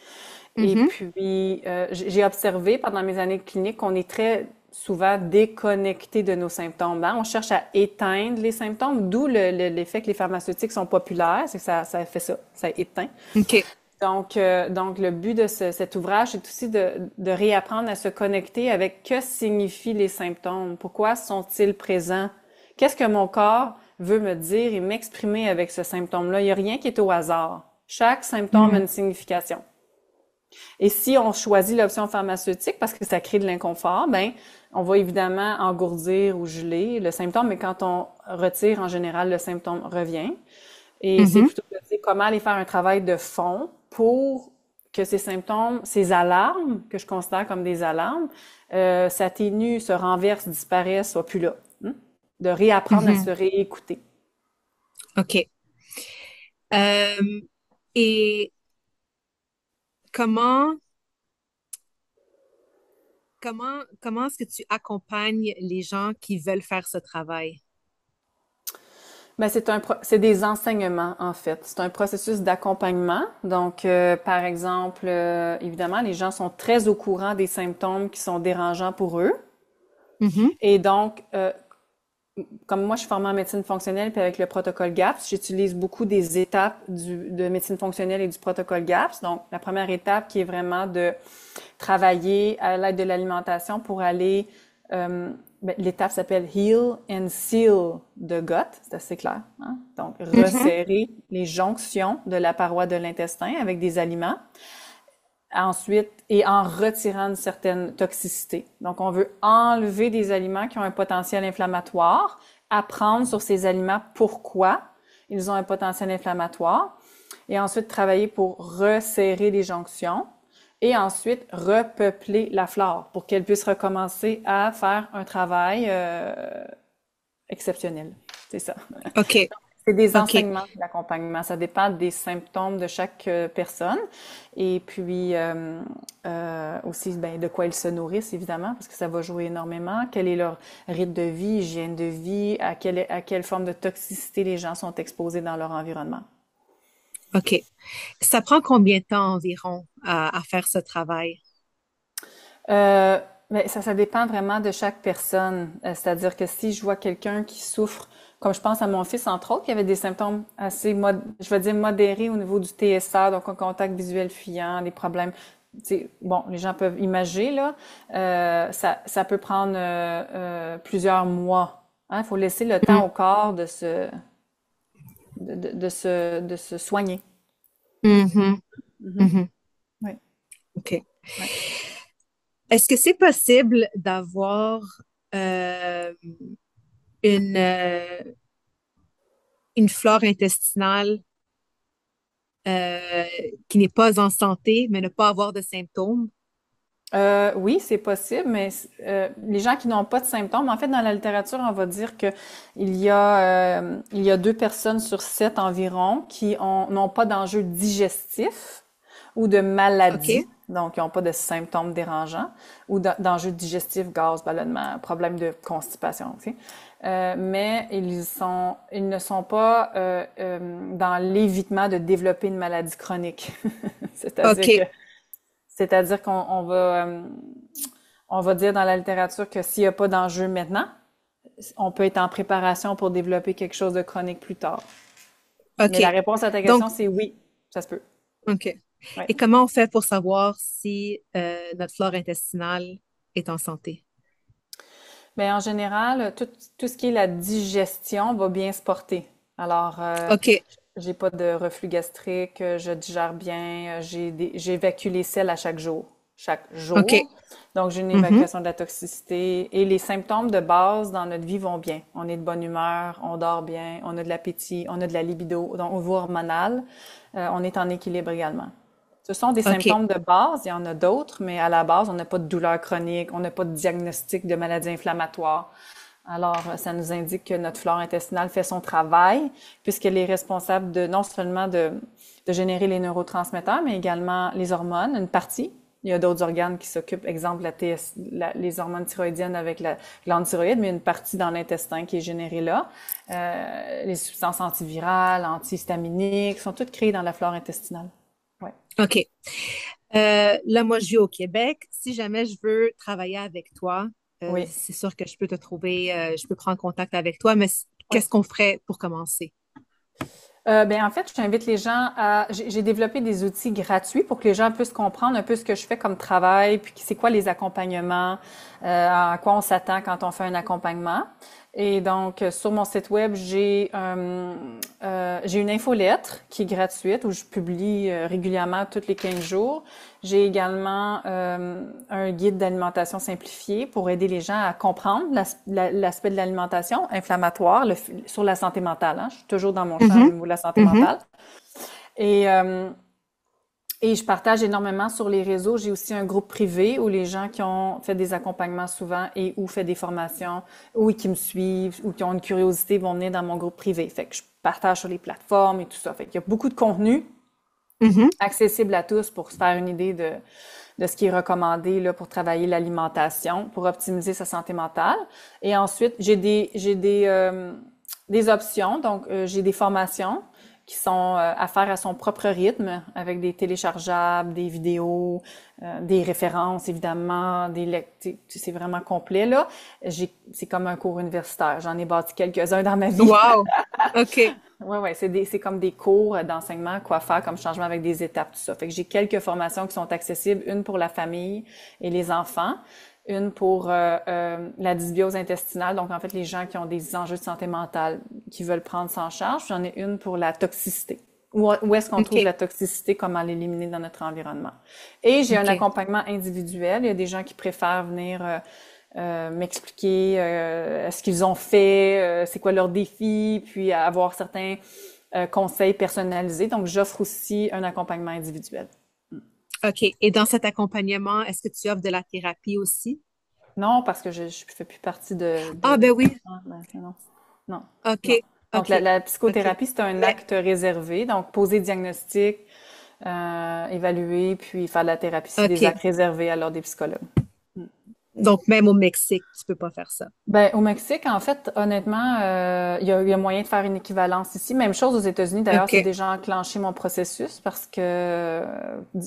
Et Mhm, puis j'ai observé pendant mes années cliniques qu'on est très souvent déconnecté de nos symptômes. Hein? On cherche à éteindre les symptômes, d'où l'effet que les pharmaceutiques sont populaires, c'est que ça fait ça, ça éteint. OK. Donc le but de cet ouvrage, c'est aussi de réapprendre à se connecter avec que signifient les symptômes, pourquoi sont-ils présents, qu'est-ce que mon corps veut me dire et m'exprimer avec ce symptôme-là. Il n'y a rien qui est au hasard. Chaque symptôme a Mhm, une signification. Et si on choisit l'option pharmaceutique parce que ça crée de l'inconfort, ben on va évidemment engourdir ou geler le symptôme, mais quand on retire, en général, le symptôme revient. Et c'est mhm, plutôt de dire comment aller faire un travail de fond pour que ces symptômes, ces alarmes, que je considère comme des alarmes, s'atténuent, se renversent, disparaissent, soient plus là. Hein? De réapprendre à mhm. se réécouter. OK. Euh, et comment, comment est-ce que tu accompagnes les gens qui veulent faire ce travail? Ben, c'est des enseignements, en fait. C'est un processus d'accompagnement. Donc, par exemple, évidemment, les gens sont très au courant des symptômes qui sont dérangeants pour eux. Mhm, Et donc, comme moi, je suis formée en médecine fonctionnelle, puis avec le protocole GAPS, j'utilise beaucoup des étapes de médecine fonctionnelle et du protocole GAPS. Donc, la première étape qui est vraiment de travailler à l'aide de l'alimentation pour aller, l'étape s'appelle Heal and Seal the Gut, c'est assez clair, hein? Donc, mhm, resserrer les jonctions de la paroi de l'intestin avec des aliments. Ensuite, et en retirant une certaine toxicité. Donc, on veut enlever des aliments qui ont un potentiel inflammatoire, apprendre sur ces aliments pourquoi ils ont un potentiel inflammatoire, et ensuite travailler pour resserrer les jonctions, et ensuite repeupler la flore pour qu'elle puisse recommencer à faire un travail exceptionnel. C'est ça. OK. C'est des OK. enseignements d'accompagnement. Ça dépend des symptômes de chaque personne. Et puis aussi ben, de quoi ils se nourrissent, évidemment, parce que ça va jouer énormément. Quel est leur rythme de vie, hygiène de vie, à quelle forme de toxicité les gens sont exposés dans leur environnement. OK. Ça prend combien de temps environ à faire ce travail? Euh, mais ça dépend vraiment de chaque personne. C'est-à-dire que si je vois quelqu'un qui souffre, comme je pense à mon fils, entre autres, qui avait des symptômes assez, je vais dire, modérés au niveau du TSA, donc un contact visuel fuyant, des problèmes. Bon, les gens peuvent imager, là. Ça peut prendre plusieurs mois. Hein. Il faut laisser le temps Mhm, au corps de se soigner. mhm, Mhm. mhm. Oui. OK. Ouais. Est-ce que c'est possible d'avoir euh, une, euh, une flore intestinale euh, qui n'est pas en santé, mais ne pas avoir de symptômes? Oui, c'est possible, mais les gens qui n'ont pas de symptômes, en fait, dans la littérature, on va dire que il y a 2 personnes sur 7 environ qui n'ont pas d'enjeu digestif ou de OK. maladie, donc ils n'ont pas de symptômes dérangeants, ou d'enjeux digestifs, gaz, ballonnement, problème de constipation, tu sais. Mais ils ne sont pas dans l'évitement de développer une maladie chronique. C'est-à-dire que OK. C'est-à-dire on va dire dans la littérature que s'il n'y a pas d'enjeu maintenant, on peut être en préparation pour développer quelque chose de chronique plus tard. Mais la OK. réponse à ta Donc, question, c'est oui, ça se peut. OK. Ouais. Et comment on fait pour savoir si notre flore intestinale est en santé? Mais en général, tout ce qui est la digestion va bien se porter. Alors, OK. j'ai pas de reflux gastrique, je digère bien, j'évacue les selles à chaque jour. OK. Donc, j'ai une Mhm. évacuation de la toxicité et les symptômes de base dans notre vie vont bien. On est de bonne humeur, on dort bien, on a de l'appétit, on a de la libido, donc au niveau hormonal, on est en équilibre également. Ce sont des OK. symptômes de base, il y en a d'autres, mais à la base, on n'a pas de douleur chronique, on n'a pas de diagnostic de maladie inflammatoire. Alors, ça nous indique que notre flore intestinale fait son travail, puisqu'elle est responsable de non seulement de générer les neurotransmetteurs, mais également les hormones, une partie. Il y a d'autres organes qui s'occupent, exemple les hormones thyroïdiennes avec la glande thyroïde, mais une partie dans l'intestin qui est générée là. Les substances antivirales, antihistaminiques sont toutes créées dans la flore intestinale. Ouais. OK. Là, moi, je vis au Québec. Si jamais je veux travailler avec toi, Oui. c'est sûr que je peux te trouver, je peux prendre contact avec toi, mais Oui. qu'est-ce qu'on ferait pour commencer? Ben en fait, j'invite les gens à. J'ai développé des outils gratuits pour que les gens puissent comprendre un peu ce que je fais comme travail, puis c'est quoi les accompagnements, à quoi on s'attend quand on fait un accompagnement. Et donc, sur mon site web, j'ai une infolettre qui est gratuite où je publie régulièrement tous les 15 jours. J'ai également un guide d'alimentation simplifié pour aider les gens à comprendre l'aspect de l'alimentation inflammatoire sur la santé mentale. Hein. Je suis toujours dans mon champ au Mhm. niveau de la santé Mhm. mentale. Et, euh, et je partage énormément sur les réseaux. J'ai aussi un groupe privé où les gens qui ont fait des accompagnements souvent et ou fait des formations ou qui me suivent ou qui ont une curiosité vont venir dans mon groupe privé. Fait que je partage sur les plateformes et tout ça. Fait qu'il y a beaucoup de contenu Mhm. accessible à tous pour se faire une idée de ce qui est recommandé là, pour travailler l'alimentation, pour optimiser sa santé mentale. Et ensuite, des options. Donc, j'ai des formations qui sont à faire à son propre rythme, avec des téléchargeables, des vidéos, des références, évidemment, c'est vraiment complet, là. C'est comme un cours universitaire. J'en ai bâti quelques-uns dans ma vie. Wow. OK. Ouais, c'est comme des cours d'enseignement, quoi faire comme changement avec des étapes, tout ça. Fait que j'ai quelques formations qui sont accessibles, une pour la famille et les enfants, une pour la dysbiose intestinale, donc en fait les gens qui ont des enjeux de santé mentale, qui veulent prendre ça en charge. J'en ai une pour la toxicité. Où est-ce qu'on trouve OK. la toxicité, comment l'éliminer dans notre environnement. Et j'ai un OK. accompagnement individuel. Il y a des gens qui préfèrent venir m'expliquer ce qu'ils ont fait, c'est quoi leurs défis, puis avoir certains conseils personnalisés. Donc, j'offre aussi un accompagnement individuel. OK. Et dans cet accompagnement, est-ce que tu offres de la thérapie aussi? Non, parce que je fais plus partie Ah, ben oui. Ah, non, non, OK. non. Donc, OK. la OK. psychothérapie, c'est un Mais, acte réservé. Donc, poser diagnostic, évaluer, puis faire de la thérapie, c'est des OK. actes réservés alors des psychologues. Donc, même au Mexique, tu peux pas faire ça. Ben, au Mexique, en fait, honnêtement, il y a moyen de faire une équivalence ici. Même chose aux États-Unis. D'ailleurs, c'est OK. déjà enclenché mon processus parce que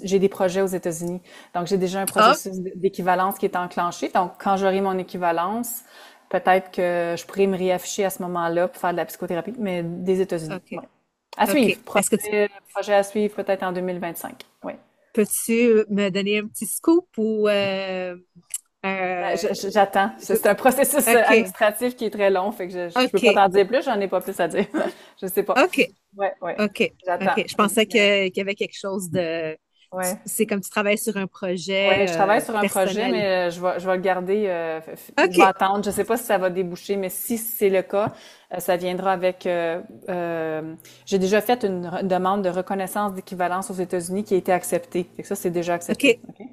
j'ai des projets aux États-Unis. Donc, j'ai déjà un Ah, processus d'équivalence qui est enclenché. Donc, quand j'aurai mon équivalence, peut-être que je pourrai me réafficher à ce moment-là pour faire de la psychothérapie, mais des États-Unis. OK. Ouais. À suivre. OK. Est-ce que tu Projet à suivre peut-être en 2025. Oui. peux-tu me donner un petit scoop ou euh, J'attends. C'est un processus OK. administratif qui est très long, fait que je peux pas OK. t'en dire plus, j'en ai pas plus à dire. Je sais pas. OK. Ouais, ouais. OK. J'attends. OK. Je pensais qu'il y avait quelque chose de. Ouais. C'est comme tu travailles sur un Ouais, projet je travaille sur un projet, personnel. mais je vais le garder. Je vais OK. attendre. Je sais pas si ça va déboucher, mais si c'est le cas, ça viendra avec. J'ai déjà fait une demande de reconnaissance d'équivalence aux États-Unis qui a été acceptée. Fait que ça, c'est déjà accepté. OK. OK?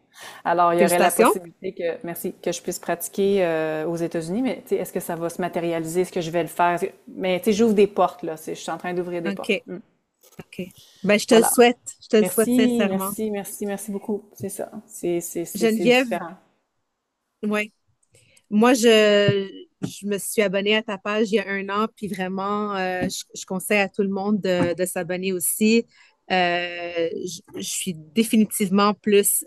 Alors, il y aurait la Félicitations. possibilité merci, que je puisse pratiquer aux États-Unis, mais tu sais, est-ce que ça va se matérialiser? Est-ce que je vais le faire? Mais tu sais, j'ouvre des portes là. Je suis en train d'ouvrir des portes. OK. OK. Ben, je te le Voilà. souhaite. Je te le souhaite Merci, sincèrement. merci, merci, merci beaucoup. C'est ça. C'est Geneviève, différent. ouais. Moi, je me suis abonnée à ta page il y a un an, puis vraiment, je conseille à tout le monde de s'abonner aussi. Je suis définitivement plus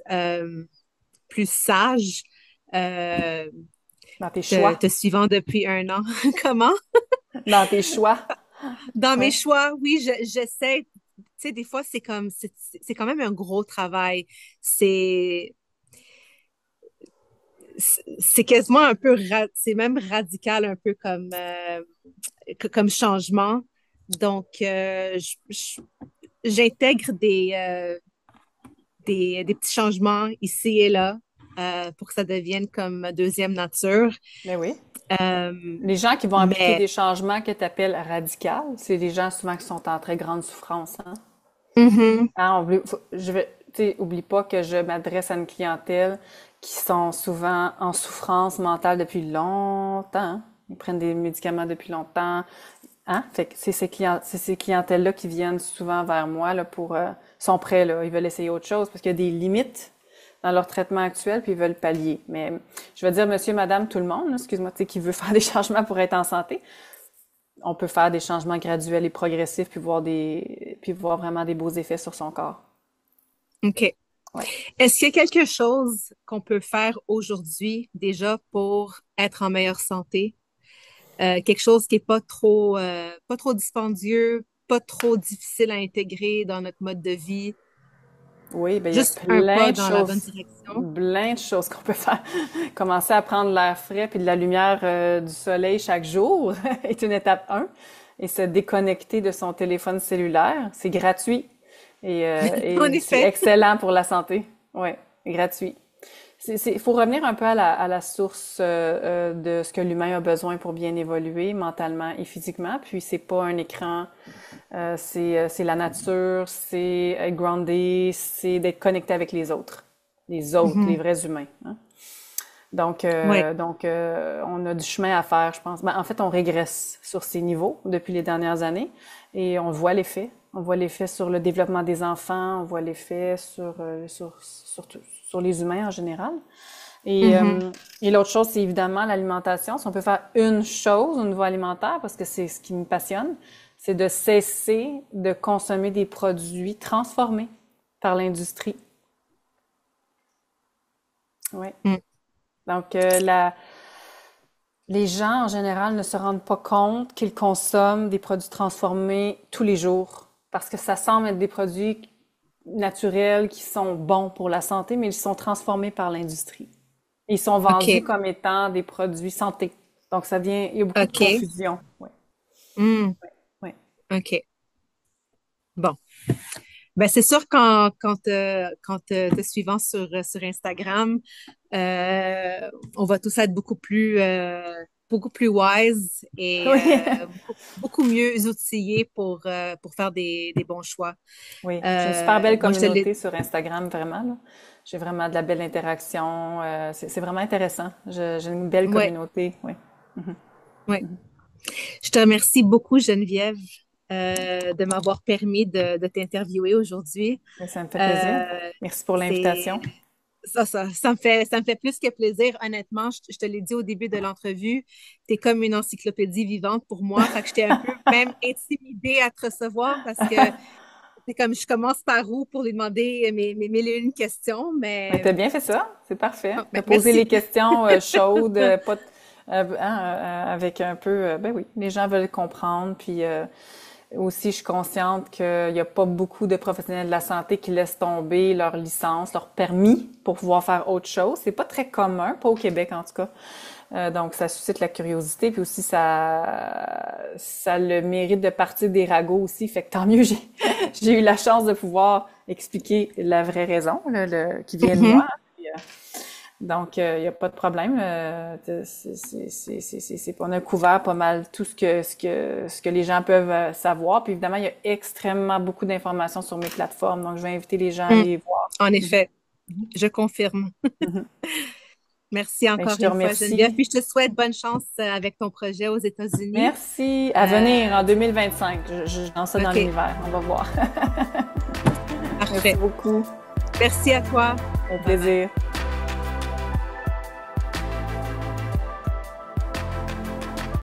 sage, euh, Dans tes choix. te suivant depuis un an. Comment? Dans tes choix. Dans mes Ouais. choix, oui, j'essaie. Tu sais, des fois, c'est quand même un gros travail. C'est, c'est quasiment c'est même radical un peu comme changement. Donc, j'intègre des petits changements ici et là pour que ça devienne comme deuxième nature. Mais oui. Euh, Les gens qui vont appliquer mais des changements que tu appelles radicaux, c'est des gens souvent qui sont en très grande souffrance, hein? mhm, Hein, tu sais, oublie pas que je m'adresse à une clientèle qui sont souvent en souffrance mentale depuis longtemps, hein. Ils prennent des médicaments depuis longtemps, hein? Fait que c'est ces clientèles-là qui viennent souvent vers moi, là, sont prêts, là. Ils veulent essayer autre chose parce qu'il y a des limites dans leur traitement actuel puis ils veulent pallier. Mais, je veux dire, monsieur, madame, tout le monde, là, excuse-moi, tu sais, qui veut faire des changements pour être en santé, on peut faire des changements graduels et progressifs puis voir vraiment des beaux effets sur son corps. OK. Ouais. Est-ce qu'il y a quelque chose qu'on peut faire aujourd'hui déjà pour être en meilleure santé? Quelque chose qui est pas trop dispendieux, pas trop difficile à intégrer dans notre mode de vie, Oui, ben il y a juste un pas dans la bonne direction. plein de choses qu'on peut faire. Commencer à prendre l'air frais puis de la lumière du soleil chaque jour est une étape 1. Et se déconnecter de son téléphone cellulaire, c'est gratuit En et c'est effet. excellent pour la santé. Ouais, gratuit. Il faut revenir un peu à à la source de ce que l'humain a besoin pour bien évoluer mentalement et physiquement. Puis c'est pas un écran, c'est la nature, c'est être groundé, c'est d'être connecté avec les autres, les Mhm. vrais humains, hein. Ouais. On a du chemin à faire, je pense. Ben, en fait, on régresse sur ces niveaux depuis les dernières années et on voit l'effet. On voit l'effet sur le développement des enfants, on voit l'effet sur les humains en général. Et, Mhm. euh, et l'autre chose, c'est évidemment l'alimentation. Si on peut faire une chose au niveau alimentaire, parce que c'est ce qui me passionne, c'est de cesser de consommer des produits transformés par l'industrie. Ouais. Mm. Donc, les gens, en général, ne se rendent pas compte qu'ils consomment des produits transformés tous les jours parce que ça semble être des produits naturels qui sont bons pour la santé, mais ils sont transformés par l'industrie. Ils sont vendus OK. comme étant des produits santé. Donc, il y a beaucoup de OK. confusion. Ouais, Mm. ouais. OK. Bon. Ben, c'est sûr quand te suivant sur Instagram, on va tous être beaucoup plus wise et Oui, beaucoup mieux outillés pour faire des bons choix. oui. J'ai une super belle Moi, je te l'ai. communauté sur Instagram, vraiment, là. J'ai vraiment de la belle interaction. C'est vraiment intéressant. J'ai une belle Ouais, communauté. Oui. Mhm. ouais. Je te remercie beaucoup, Geneviève, de m'avoir permis de t'interviewer aujourd'hui. Mais ça me fait plaisir. Euh, Merci pour c'est l'invitation. ça me fait plus que plaisir, honnêtement. Je te l'ai dit au début de l'entrevue, tu es comme une encyclopédie vivante pour moi. Fait que j'étais un peu même intimidée à te recevoir parce que c'est comme je commence par où pour lui demander mes mille et une questions, Mais mais t'as bien fait ça, c'est parfait. T'as ben, posé les merci. questions chaudes, pas de- hein, avec un peu, ben oui, les gens veulent comprendre. Puis aussi, je suis consciente qu'il n'y a pas beaucoup de professionnels de la santé qui laissent tomber leur licence, leur permis pour pouvoir faire autre chose. C'est pas très commun, pas au Québec en tout cas. Donc, ça suscite la curiosité, puis aussi ça a le mérite de partir des ragots aussi. Fait que tant mieux, j'ai eu la chance de pouvoir expliquer la vraie raison, là, qui vient de moi. Mhm. Puis, donc, il n'y a pas de problème. On a couvert pas mal tout ce que les gens peuvent savoir. Puis évidemment, il y a extrêmement beaucoup d'informations sur mes plateformes. Donc, je vais inviter les gens à Mm. les voir. En Mhm. effet, je confirme. Mhm. Merci Ben, je encore te une fois, Geneviève. remercie. Puis je te souhaite bonne chance avec ton projet aux États-Unis. Merci. À venir Euh, en 2025. Je lance ça dans OK, l'univers. On va voir. Merci parfait. beaucoup. Merci à toi. Au Bye bye. plaisir.